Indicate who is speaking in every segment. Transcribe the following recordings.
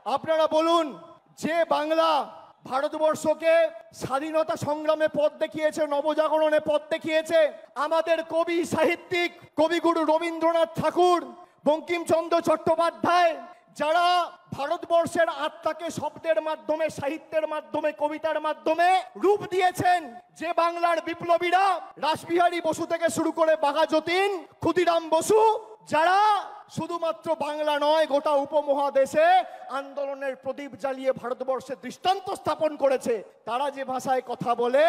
Speaker 1: আপনারা বলুন, যে বাংলা ভারতবর্ষকে স্বাধীনতা সংগ্রামে পথ দেখিয়েছে, নবজাগরণে পথ দেখিয়েছে, আমাদের কবি সাহিত্যিক কবিগুরু রবীন্দ্রনাথ ঠাকুর, বঙ্কিমচন্দ্র চট্টোপাধ্যায়, যারা ভারতবর্ষের আত্মাকে শব্দের মাধ্যমে, সাহিত্যের মাধ্যমে, কবিতার মাধ্যমে রূপ দিয়েছেন, যে বাংলার বিপ্লবীরা রাসবিহারী বসু থেকে শুরু করে বাঘা যতীন, ক্ষুদিরাম বসু, যারা শুধুমাত্র বাংলা নয় গোটা উপমহাদেশে আন্দোলনের প্রদীপ জ্বালিয়ে ভারতবর্ষের দৃষ্টান্ত স্থাপন করেছে, তারা যে ভাষায় কথা বলে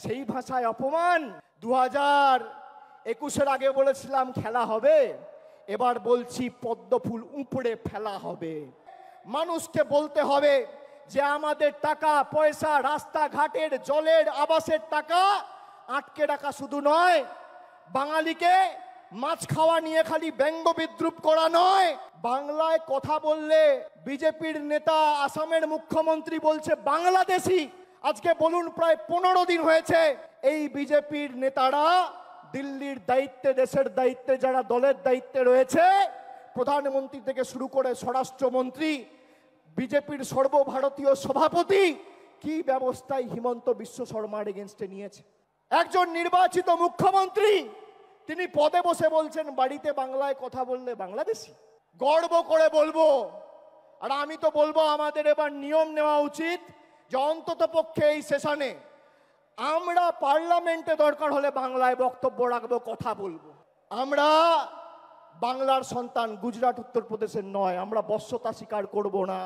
Speaker 1: সেই ভাষায় অপমান। 2021-এর আগে বলেছিলাম খেলা হবে, এবার বলছি পদ্মফুল উপড়ে ফেলা হবে। মানুষকে বলতে হবে যে আমাদের টাকা পয়সা, রাস্তাঘাটের, জলের, আবাসের টাকা আটকে রাখা শুধু নয়, বাঙালিকে মাছ খাওয়া নিয়ে খালি ব্যঙ্গ বিদ্রুপ করা নয়। বাংলায় কথা বললে বিজেপির নেতা আসামের মুখ্যমন্ত্রী বলছে বাংলাদেশি। আজকে বলুন, প্রায় 15 দিন হয়েছে এই বিজেপির নেতারা দিল্লির দায়িত্বে, দেশের দায়িত্বে, যারা দলের দায়িত্বে রয়েছে, প্রধানমন্ত্রী থেকে শুরু করে স্বরাষ্ট্রমন্ত্রী, বিজেপির সর্বভারতীয় সভাপতি, কি ব্যবস্থায় হিমন্ত বিশ্ব শর্মার এগেনস্টে নিয়েছে। একজন নির্বাচিত মুখ্যমন্ত্রী তিনি পদে বসে বলছেন বাড়িতে বাংলায় কথা বললে বাংলাদেশি। গর্ব করে বলবো, আর আমি তো বলবো আমাদের এবার নিয়ম নেওয়া উচিত যে অন্তত পক্ষে এই সেশনে আমরা পার্লামেন্টে দরকার হলে বাংলায় বক্তব্য রাখবো, কথা বলবো। আমরা বাংলার সন্তান, গুজরাট উত্তরপ্রদেশের নয়। আমরা বশ্যতা স্বীকার করব না,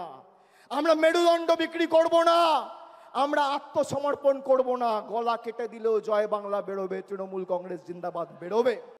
Speaker 1: আমরা মেরুদণ্ড বিক্রি করব না, আমরা আত্মসমর্পণ করব না। গলা কেটে দিলেও জয় বাংলা বেরোবে, তৃণমূল কংগ্রেস জিন্দাবাদ বেরোবে।